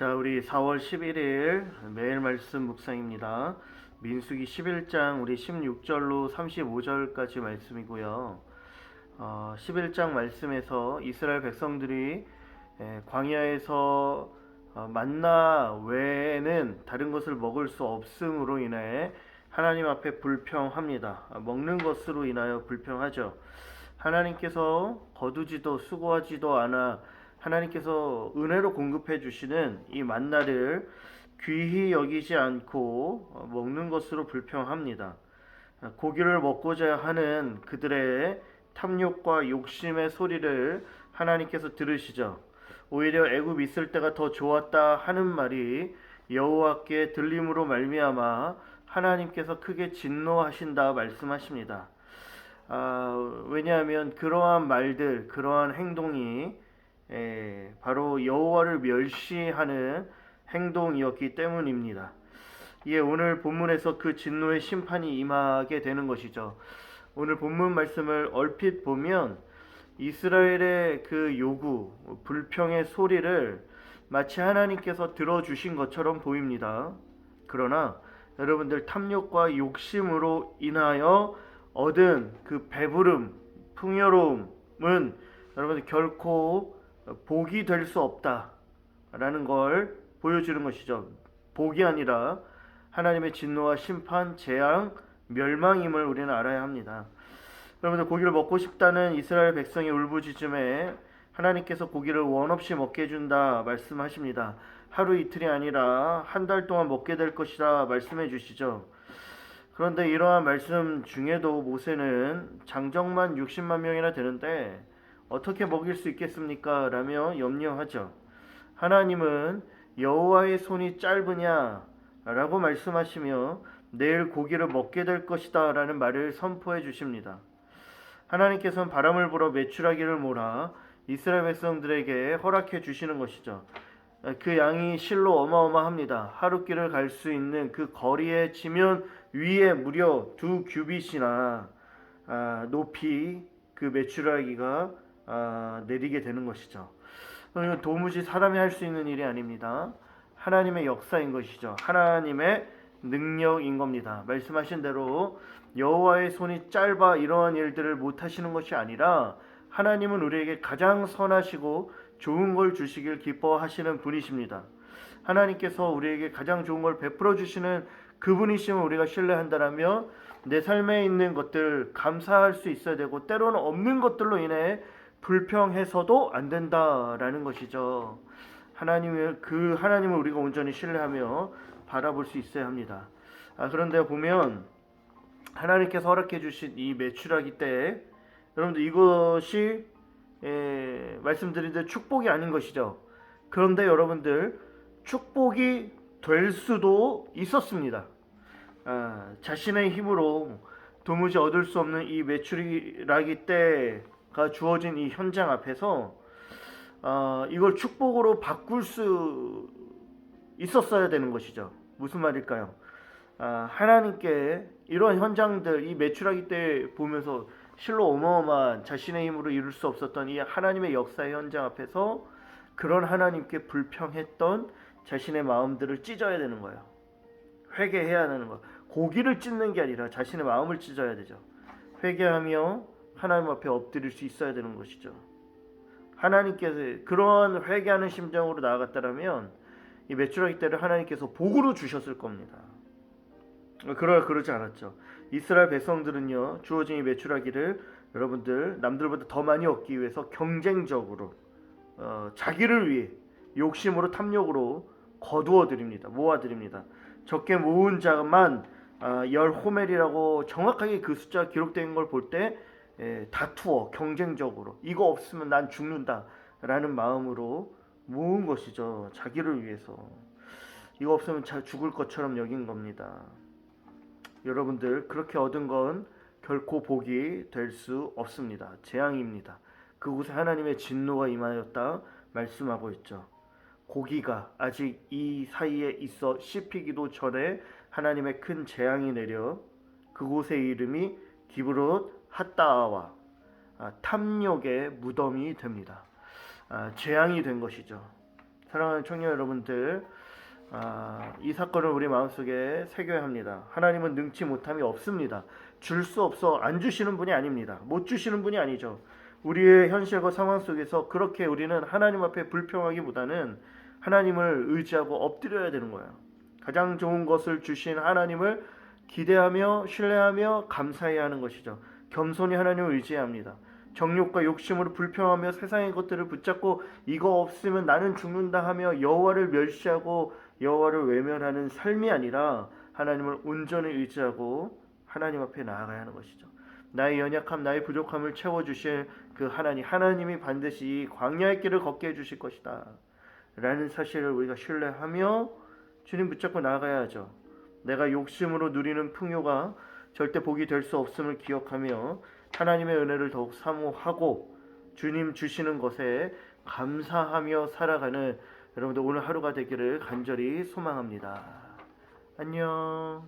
자, 우리 4월 11일 매일 말씀 묵상입니다. 민수기 11장 우리 16절로 35절까지 말씀이고요. 11장 말씀에서 이스라엘 백성들이 광야에서 만나 외에는 다른 것을 먹을 수 없음으로 인해 하나님 앞에 불평합니다. 먹는 것으로 인하여 불평하죠. 하나님께서 거두지도 수고하지도 않아 하나님께서 은혜로 공급해 주시는 이 만나를 귀히 여기지 않고 먹는 것으로 불평합니다. 고기를 먹고자 하는 그들의 탐욕과 욕심의 소리를 하나님께서 들으시죠. 오히려 애굽 있을 때가 더 좋았다 하는 말이 여호와께 들림으로 말미암아 하나님께서 크게 진노하신다 말씀하십니다. 왜냐하면 그러한 말들, 그러한 행동이 바로 여호와를 멸시하는 행동이었기 때문입니다. 오늘 본문에서 그 진노의 심판이 임하게 되는 것이죠. 오늘 본문 말씀을 얼핏 보면 이스라엘의 그 요구, 불평의 소리를 마치 하나님께서 들어주신 것처럼 보입니다. 그러나 여러분들 탐욕과 욕심으로 인하여 얻은 그 배부름, 풍요로움은 여러분들 결코 복이 될 수 없다라는 걸 보여주는 것이죠. 복이 아니라 하나님의 진노와 심판, 재앙, 멸망임을 우리는 알아야 합니다. 여러분들 고기를 먹고 싶다는 이스라엘 백성의 울부짖음에 하나님께서 고기를 원 없이 먹게 해준다 말씀하십니다. 하루 이틀이 아니라 한 달 동안 먹게 될 것이라 말씀해 주시죠. 그런데 이러한 말씀 중에도 모세는 장정만 60만 명이나 되는데 어떻게 먹일 수 있겠습니까? 라며 염려하죠. 하나님은 여호와의 손이 짧으냐? 라고 말씀하시며 내일 고기를 먹게 될 것이다 라는 말을 선포해 주십니다. 하나님께서는 바람을 불어 메추라기를 몰아 이스라엘 백성들에게 허락해 주시는 것이죠. 그 양이 실로 어마어마합니다. 하루길을 갈 수 있는 그 거리의 지면 위에 무려 2규빗이나 높이 그 메추라기가 내리게 되는 것이죠. 이건 도무지 사람이 할 수 있는 일이 아닙니다. 하나님의 역사인 것이죠. 하나님의 능력인 겁니다. 말씀하신 대로 여호와의 손이 짧아 이러한 일들을 못 하시는 것이 아니라 하나님은 우리에게 가장 선하시고 좋은 걸 주시길 기뻐하시는 분이십니다. 하나님께서 우리에게 가장 좋은 걸 베풀어 주시는 그분이심을 우리가 신뢰한다라면 내 삶에 있는 것들 감사할 수 있어야 되고 때로는 없는 것들로 인해 불평해서도 안 된다라는 것이죠. 하나님을 우리가 온전히 신뢰하며 바라볼 수 있어야 합니다. 그런데 보면 하나님께서 허락해 주신 이 메추라기 때 여러분들 이것이 말씀드린 대로 축복이 아닌 것이죠. 그런데 여러분들 축복이 될 수도 있었습니다. 자신의 힘으로 도무지 얻을 수 없는 이 메추라기 때가 주어진 이 현장 앞에서 이걸 축복으로 바꿀 수 있었어야 되는 것이죠. 무슨 말일까요? 하나님께 이러한 현장들, 이 메추라기 때 보면서 실로 어마어마한 자신의 힘으로 이룰 수 없었던 이 하나님의 역사의 현장 앞에서 그런 하나님께 불평했던 자신의 마음들을 찢어야 되는 거예요. 회개해야 하는 거예요. 고기를 찢는 게 아니라 자신의 마음을 찢어야 되죠. 회개하며 하나님 앞에 엎드릴 수 있어야 되는 것이죠. 하나님께서 그런 회개하는 심정으로 나아갔다면 이 메추라기 때를 하나님께서 복으로 주셨을 겁니다. 그러지 않았죠. 이스라엘 백성들은요, 주어진 이 메추라기를 여러분들 남들보다 더 많이 얻기 위해서 경쟁적으로 자기를 위해 욕심으로 탐욕으로 거두어 드립니다. 모아 드립니다. 적게 모은 자만 10호멜이라고 정확하게 그 숫자가 기록된 걸 볼 때 다투어 경쟁적으로 이거 없으면 난 죽는다 라는 마음으로 모은 것이죠. 자기를 위해서. 이거 없으면 죽을 것처럼 여긴 겁니다. 여러분들 그렇게 얻은 건 결코 복이 될 수 없습니다. 재앙입니다. 그곳에 하나님의 진노가 임하였다 말씀하고 있죠. 고기가 아직 이 사이에 있어 씹히기도 전에 하나님의 큰 재앙이 내려 그곳의 이름이 기브롯 핫다아와 탐욕의 무덤이 됩니다. 재앙이 된 것이죠. 사랑하는 청년 여러분들, 이 사건을 우리 마음속에 새겨야 합니다. 하나님은 능치 못함이 없습니다. 줄 수 없어 안 주시는 분이 아닙니다. 못 주시는 분이 아니죠. 우리의 현실과 상황 속에서 그렇게 우리는 하나님 앞에 불평하기보다는 하나님을 의지하고 엎드려야 되는 거예요. 가장 좋은 것을 주신 하나님을 기대하며 신뢰하며 감사해야 하는 것이죠. 겸손히 하나님을 의지해야 합니다. 정욕과 욕심으로 불평하며 세상의 것들을 붙잡고 이거 없으면 나는 죽는다 하며 여호와를 멸시하고 여호와를 외면하는 삶이 아니라 하나님을 온전히 의지하고 하나님 앞에 나아가야 하는 것이죠. 나의 연약함, 나의 부족함을 채워주실 그 하나님이 반드시 광야의 길을 걷게 해주실 것이다 라는 사실을 우리가 신뢰하며 주님 붙잡고 나아가야 하죠. 내가 욕심으로 누리는 풍요가 절대 복이 될 수 없음을 기억하며 하나님의 은혜를 더욱 사모하고 주님 주시는 것에 감사하며 살아가는 여러분들 오늘 하루가 되기를 간절히 소망합니다. 안녕.